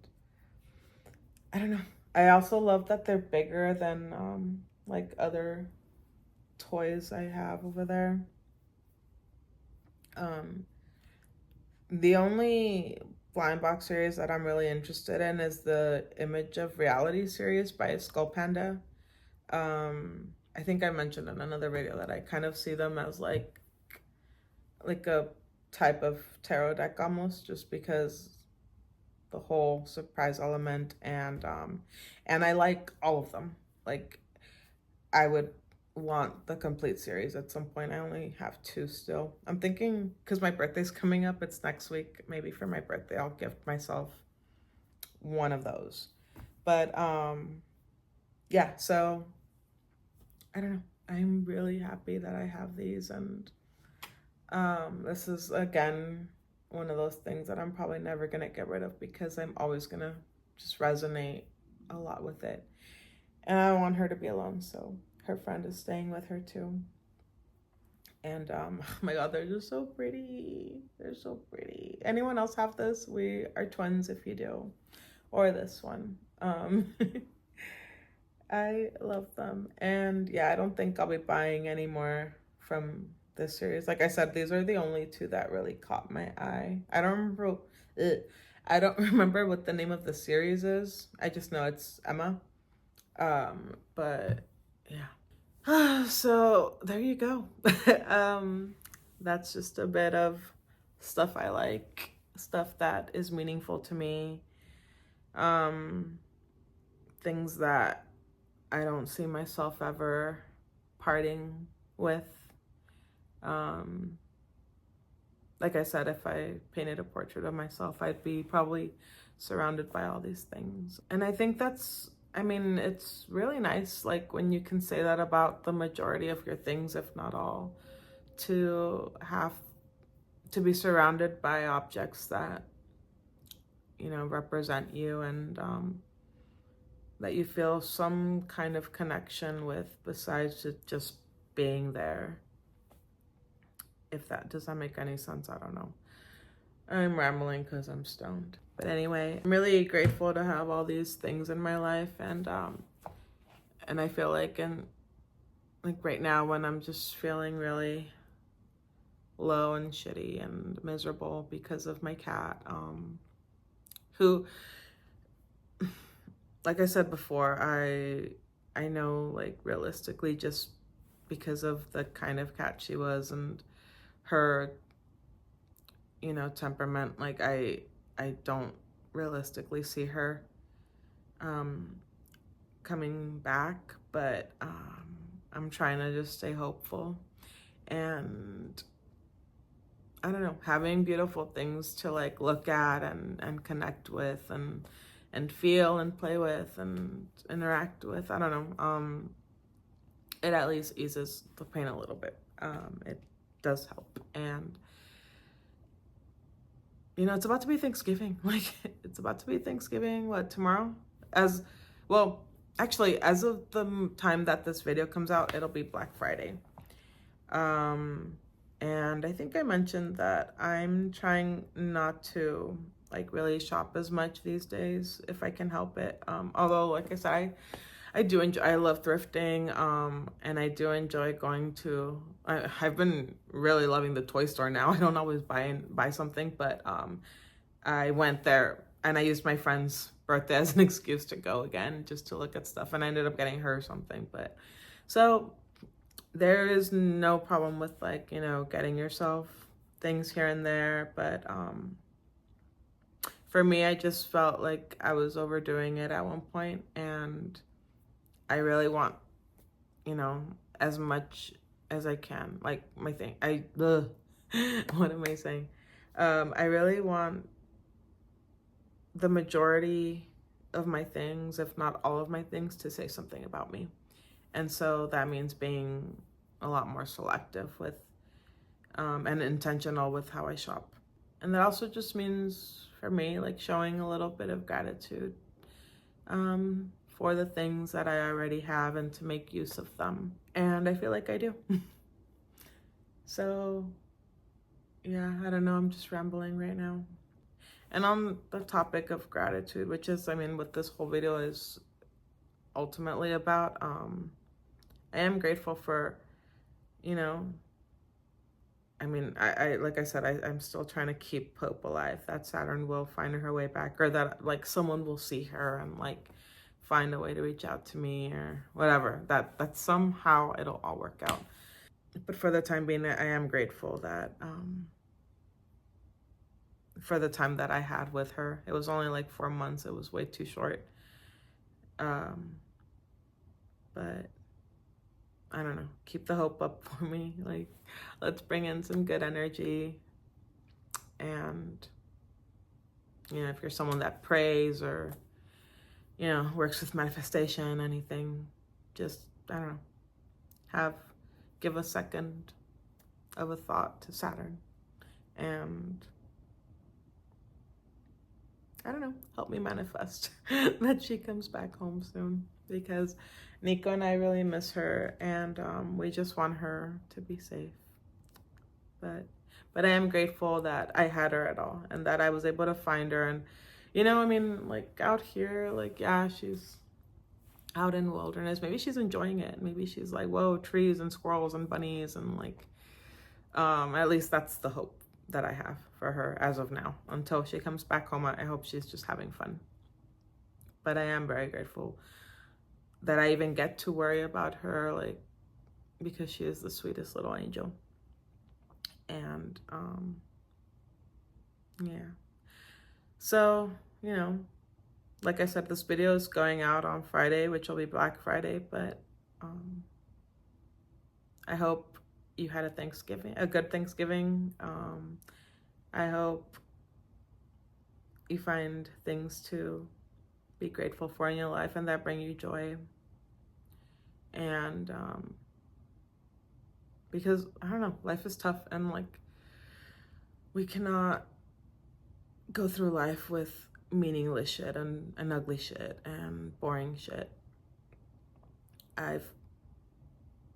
I don't know. I also love that they're bigger than like other toys I have over there. The only blind box series that I'm really interested in is the Image of Reality series by Skull Panda. I think I mentioned in another video that I kind of see them as like a type of tarot deck almost, just because the whole surprise element and I like all of them. Like I would want the complete series at some point. I only have two still. I'm thinking because my birthday's coming up, it's next week. Maybe for my birthday, I'll gift myself one of those. But yeah, so I don't know. I'm really happy that I have these, and this is again one of those things that I'm probably never gonna get rid of because I'm always gonna just resonate a lot with it. And I don't want her to be alone, so her friend is staying with her too. And oh my God, they're just so pretty. They're so pretty. Anyone else have this? We are twins if you do. Or this one. I love them. And yeah, I don't think I'll be buying any more from this series. Like I said, these are the only two that really caught my eye. I don't remember what the name of the series is. I just know it's Emma. But yeah. So there you go. That's just a bit of stuff I like, stuff that is meaningful to me. Things that I don't see myself ever parting with. Like I said, if I painted a portrait of myself, I'd be probably surrounded by all these things. And I think that's, I mean, it's really nice, like when you can say that about the majority of your things, if not all, to have to be surrounded by objects that, you know, represent you and, that you feel some kind of connection with besides just being there. If that does that make any sense, I don't know. I'm rambling because I'm stoned. But anyway, I'm really grateful to have all these things in my life, and I feel like right now when I'm just feeling really low and shitty and miserable because of my cat, who, like I said before, I know, like, realistically, just because of the kind of cat she was and her, temperament, like, I don't realistically see her coming back, but I'm trying to just stay hopeful, and I don't know, having beautiful things to, like, look at and connect with and feel and play with and interact with. I don't know. It at least eases the pain a little bit. It does help. And it's about to be Thanksgiving. Like, it's about to be Thanksgiving, what, tomorrow? Actually, as of the time that this video comes out, it'll be Black Friday. And I think I mentioned that I'm trying not to, like, really shop as much these days if I can help it. Although, like I said, I do enjoy, I love thrifting, and I do enjoy going to, I've been really loving the toy store now. I don't always buy something, but I went there and I used my friend's birthday as an excuse to go again, just to look at stuff, and I ended up getting her something. But so there is no problem with, like, getting yourself things here and there, but for me, I just felt like I was overdoing it at one point, and I really want, as much as I can. Like, my thing, what am I saying? I really want the majority of my things, if not all of my things, to say something about me. And so that means being a lot more selective with and intentional with how I shop. And that also just means, for me, like, showing a little bit of gratitude for the things that I already have and to make use of them. And I feel like I do. So, yeah, I don't know. I'm just rambling right now. And on the topic of gratitude, which is, I mean, what this whole video is ultimately about, I am grateful for, I mean, I like I said, I'm still trying to keep hope alive that Saturn will find her way back, or that, like, someone will see her and, like, find a way to reach out to me or whatever, that somehow it'll all work out. But for the time being, I am grateful that for the time that I had with her. It was only like 4 months. It was way too short. But I don't know, keep the hope up for me. Like, let's bring in some good energy. And, if you're someone that prays or, works with manifestation, anything, just, I don't know, give a second of a thought to Saturn. And I don't know, help me manifest that she comes back home soon, because Nico and I really miss her, and we just want her to be safe. But I am grateful that I had her at all, and that I was able to find her. And I mean, like, out here, like, yeah, she's out in the wilderness. Maybe she's enjoying it. Maybe she's like, whoa, trees and squirrels and bunnies, and, like, at least that's the hope that I have for her as of now. Until she comes back home, I hope she's just having fun. But I am very grateful that I even get to worry about her, like, because she is the sweetest little angel. And yeah, so, like I said, this video is going out on Friday, which will be Black Friday, but I hope you had a good Thanksgiving. I hope you find things to be grateful for in your life and that bring you joy. And because, I don't know, life is tough, and, like, we cannot go through life with meaningless shit and ugly shit and boring shit. I've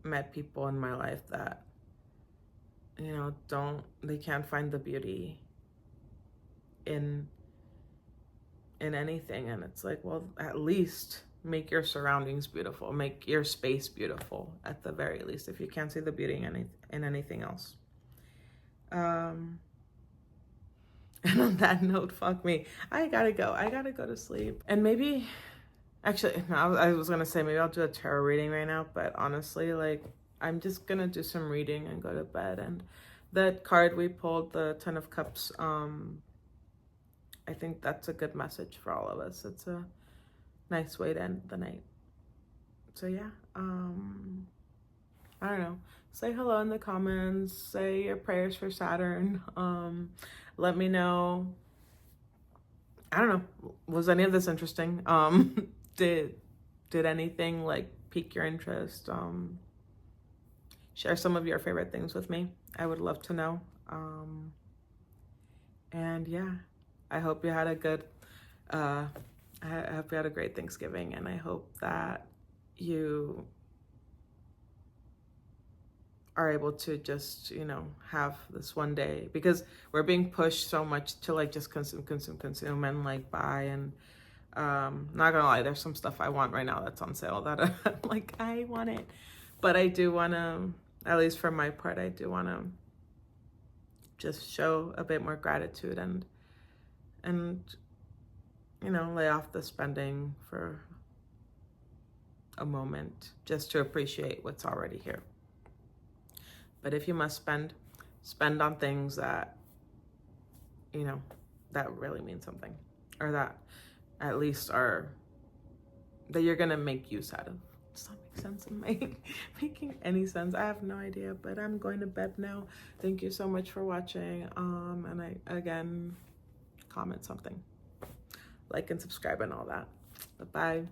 met people in my life that, you know, they can't find the beauty in anything. And it's like, well, at least make your surroundings beautiful, make your space beautiful at the very least, if you can't see the beauty in anything else. And on that note, fuck me, I gotta go to sleep. And maybe, actually, no, I was gonna say maybe I'll do a tarot reading right now, but honestly, like, I'm just gonna do some reading and go to bed. And that card we pulled, the Ten of Cups, I think that's a good message for all of us. It's a nice way to end the night. So yeah, I don't know. Say hello in the comments. Say your prayers for Saturn. Let me know. I don't know. Was any of this interesting? Did anything like pique your interest? Share some of your favorite things with me. I would love to know. And yeah, I hope you had a good, I hope you had a great Thanksgiving, and I hope that you are able to just, you know, have this one day, because we're being pushed so much to like just consume and like buy. And not gonna lie, there's some stuff I want right now that's on sale that I'm like, I want it. But I do want to, at least for my part, I do want to just show a bit more gratitude and you know, lay off the spending for a moment, just to appreciate what's already here. But if you must spend on things that, you know, that really mean something, or that at least that you're gonna make use out of. Does that make sense? Making any sense? I have no idea, but I'm going to bed now. Thank you so much for watching. And again, comment something, like and subscribe and all that. Bye.